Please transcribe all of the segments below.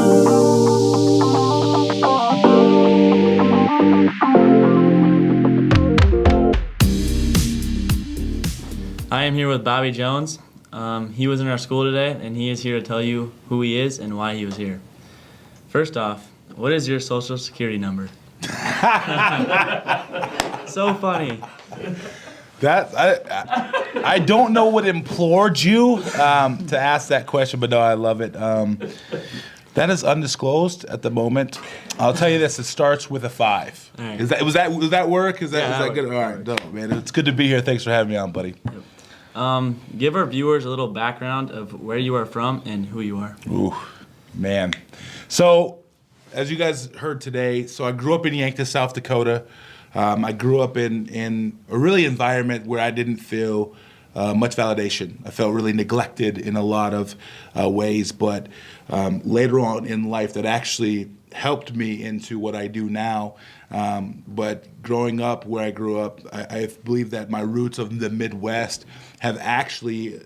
I am here with Bobby Jones. He was in our school today, and he is here to tell you who he is and why he was here. First off, what is your social security number? So funny. That I don't know what implored you to ask that question, but no, I love it. That is undisclosed at the moment. I'll tell you this: it starts with a 5. All right. Was that work? Is that good? Works. All right, no, man. It's good to be here. Thanks for having me on, buddy. Yep. Give our viewers a little background of where you are from and who you are. Ooh, man. So, as you guys heard today, so I grew up in Yankton, South Dakota. I grew up in a really environment where I didn't feel much validation. I felt really neglected in a lot of ways, but later on in life that actually helped me into what I do now. But growing up where I grew up, I believe that my roots of the Midwest have actually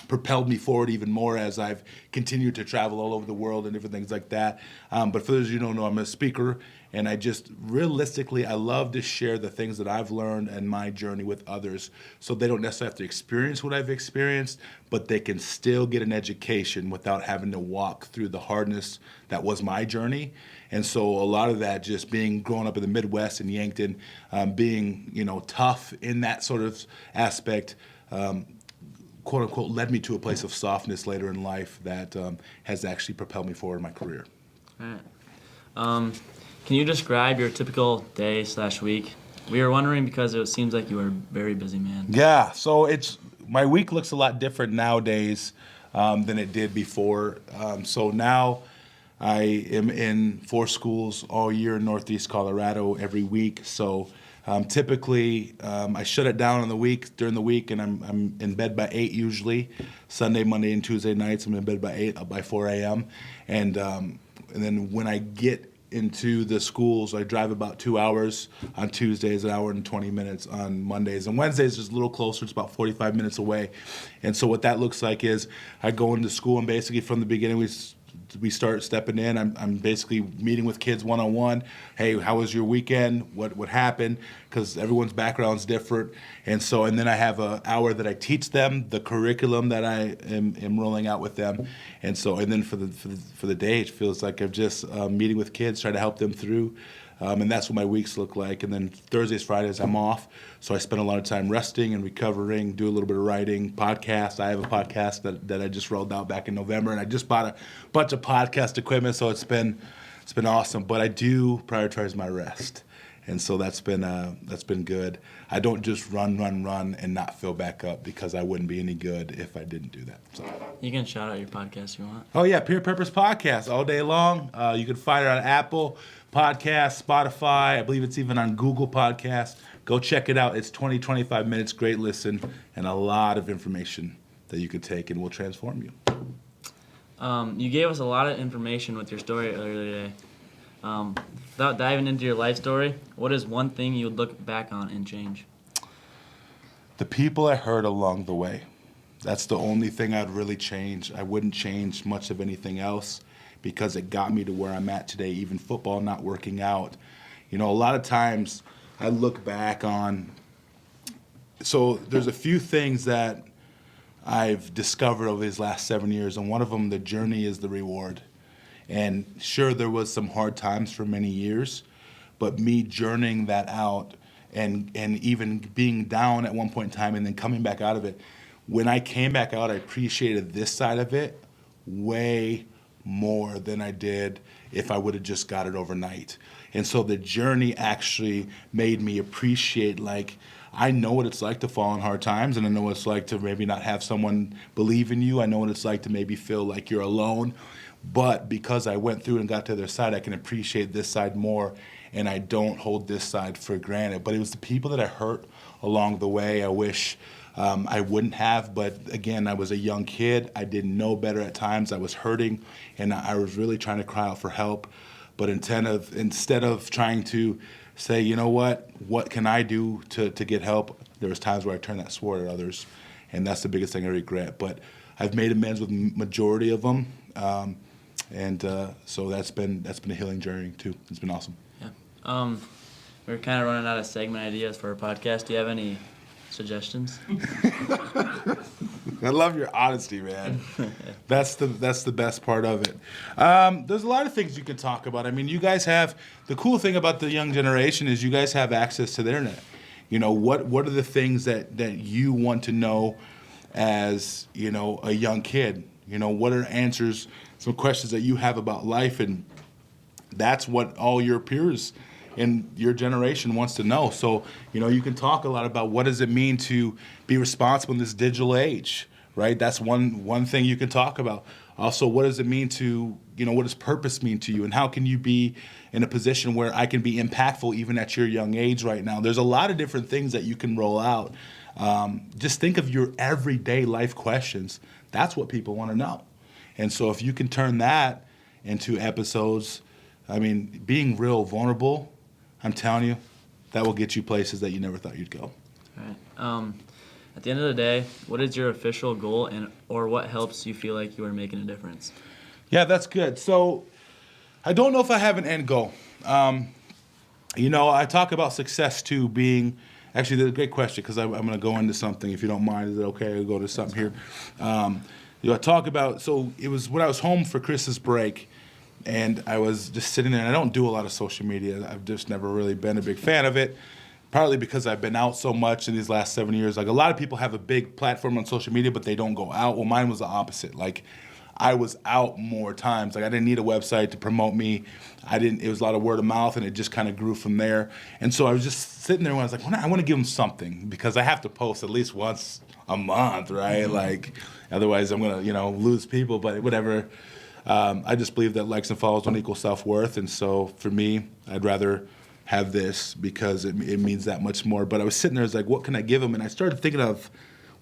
propelled me forward even more as I've continued to travel all over the world and different things like that. But for those of you who don't know, I'm a speaker, and I just realistically, I love to share the things that I've learned and my journey with others, so they don't necessarily have to experience what I've experienced, but they can still get an education without having to walk through the hardness that was my journey. And so a lot of that, just growing up in the Midwest in Yankton, being tough in that sort of aspect, quote unquote, led me to a place of softness later in life that has actually propelled me forward in my career. All right. Can you describe your typical day/week? We were wondering because it seems like you are a very busy man. Yeah, so my week looks a lot different nowadays than it did before. So now I am in 4 schools all year in Northeast Colorado every week. So typically I shut it down during the week, and I'm in bed by 8 usually. Sunday, Monday, and Tuesday nights I'm in bed by 8, up by 4 a.m. And then when I get into the schools, I drive about 2 hours on Tuesdays, 1 hour and 20 minutes on Mondays. And Wednesdays is a little closer, it's about 45 minutes away. And so what that looks like is I go into school, and basically from the beginning we start stepping in. I'm basically meeting with kids one-on-one. Hey, how was your weekend? What happened? Because everyone's background's different. And then I have an hour that I teach them the curriculum that I am rolling out with them. And then for the day, it feels like I'm just meeting with kids, trying to help them through. And that's what my weeks look like. And then Thursdays, Fridays, I'm off. So I spend a lot of time resting and recovering, do a little bit of writing, podcasts. I have a podcast that I just rolled out back in November, and I just bought a bunch of podcast equipment, so it's been awesome. But I do prioritize my rest. And so that's been good. I don't just run and not fill back up, because I wouldn't be any good if I didn't do that. So. You can shout out your podcast if you want. Oh yeah, Peer Purpose Podcast all day long. You can find it on Apple Podcasts, Spotify. I believe it's even on Google Podcasts. Go check it out. It's 20-25 minutes, great listen, and a lot of information that you could take and will transform you. You gave us a lot of information with your story earlier today. Without diving into your life story, what is one thing you would look back on and change? The people I heard along the way. That's the only thing I'd really change. I wouldn't change much of anything else, because it got me to where I'm at today, even football not working out. A lot of times I look back on, so there's a few things that I've discovered over these last 7 years, and one of them, the journey is the reward. And sure, there was some hard times for many years, but me journeying that out and even being down at one point in time and then coming back out of it, when I came back out, I appreciated this side of it way more than I did if I would have just got it overnight. And so the journey actually made me appreciate, I know what it's like to fall in hard times, and I know what it's like to maybe not have someone believe in you. I know what it's like to maybe feel like you're alone. But because I went through and got to the other side, I can appreciate this side more, and I don't hold this side for granted. But it was the people that I hurt along the way I wish I wouldn't have. But again, I was a young kid. I didn't know better at times. I was hurting, and I was really trying to cry out for help. But instead of trying to say, you know what can I do to get help, there was times where I turned that sword at others, and that's the biggest thing I regret. But I've made amends with majority of them. And so that's been a healing journey too. It's been awesome. Yeah. We're kind of running out of segment ideas for our podcast. Do you have any suggestions? I love your honesty, man. That's the best part of it. There's a lot of things you can talk about. I mean, you guys have the cool thing about the young generation is you guys have access to the internet. You know, what are the things that you want to know as, you know, a young kid? You know, what are answers, some questions that you have about life, and that's what all your peers in your generation wants to know. So, you know, you can talk a lot about what does it mean to be responsible in this digital age, right? That's one thing you can talk about. Also, what does it mean to, you know, what does purpose mean to you? And how can you be in a position where I can be impactful even at your young age right now? There's a lot of different things that you can roll out. Just think of your everyday life questions. That's what people want to know. And so if you can turn that into episodes, I mean, being real vulnerable, I'm telling you, that will get you places that you never thought you'd go. All right. At the end of the day, what is your official goal, or what helps you feel like you are making a difference? Yeah, that's good. So I don't know if I have an end goal. You know, I talk about success too being, actually, that's a great question because I'm going to go into something. If you don't mind, is it okay? I'll go to something here. You know, I talk about, so it was when I was home for Christmas break, and I was just sitting there, and I don't do a lot of social media. I've just never really been a big fan of it, partly because I've been out so much in these last 7 years. Like, a lot of people have a big platform on social media, but they don't go out. Well, mine was the opposite. Like, I was out more times. Like, I didn't need a website to promote me. It was a lot of word of mouth, and it just kind of grew from there. And so I was just sitting there when I was like, well, I want to give them something because I have to post at least once a month, right? Like, otherwise I'm going to, you know, lose people, but whatever. I just believe that likes and follows don't equal self-worth, and so for me, I'd rather have this because it means that much more. But I was sitting there, I was like, what can I give them? And I started thinking of,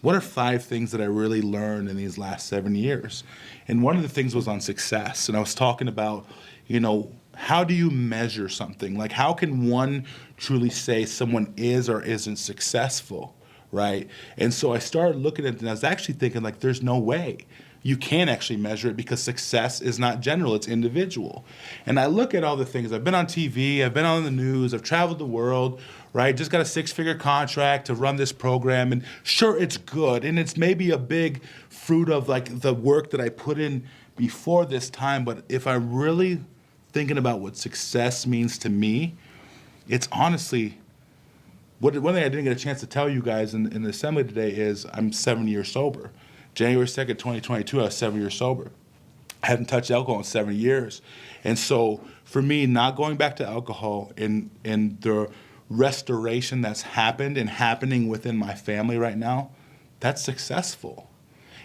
what are 5 things that I really learned in these last 7 years? And one of the things was on success, and I was talking about, you know, how do you measure something? Like, how can one truly say someone is or isn't successful, right? And so I started looking at it, and I was actually thinking, like, there's no way you can actually measure it because success is not general, it's individual. And I look at all the things. I've been on TV, I've been on the news, I've traveled the world, right? Just got a 6-figure contract to run this program. And sure, it's good. And it's maybe a big fruit of like the work that I put in before this time. But if I'm really thinking about what success means to me, it's honestly, one thing I didn't get a chance to tell you guys in the assembly today is I'm 7 years sober. January 2nd, 2022, I was 7 years sober. I hadn't touched alcohol in 7 years. And so for me, not going back to alcohol and the restoration that's happened and happening within my family right now, that's successful.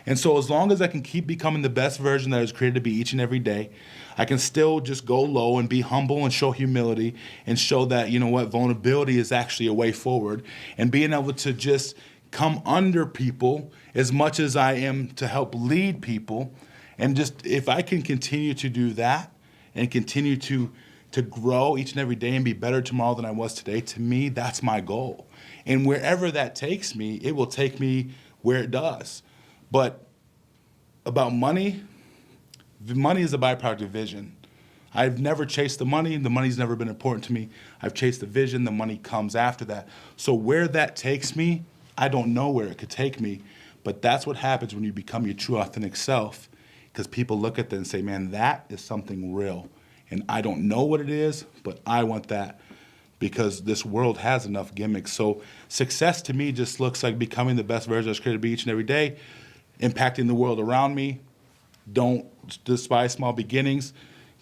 And so as long as I can keep becoming the best version that I was created to be each and every day, I can still just go low and be humble and show humility and show that, you know what, vulnerability is actually a way forward, and being able to just come under people as much as I am to help lead people. And just if I can continue to do that and continue to grow each and every day and be better tomorrow than I was today, to me, that's my goal. And wherever that takes me, it will take me where it does. But about money, the money is a byproduct of vision. I've never chased the money. The money's never been important to me. I've chased the vision. The money comes after that. So where that takes me, I don't know where it could take me, but that's what happens when you become your true authentic self, because people look at that and say, man, that is something real. And I don't know what it is, but I want that because this world has enough gimmicks. So success to me just looks like becoming the best version I was created to be each and every day, impacting the world around me. Don't despise small beginnings.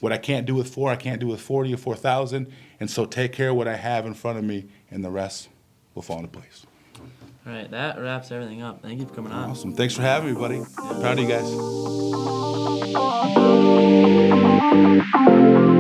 What I can't do with 4, I can't do with 40 or 4,000. And so take care of what I have in front of me, and the rest will fall into place. All right, that wraps everything up. Thank you for coming on. Awesome. Thanks for having me, buddy. Proud of you guys.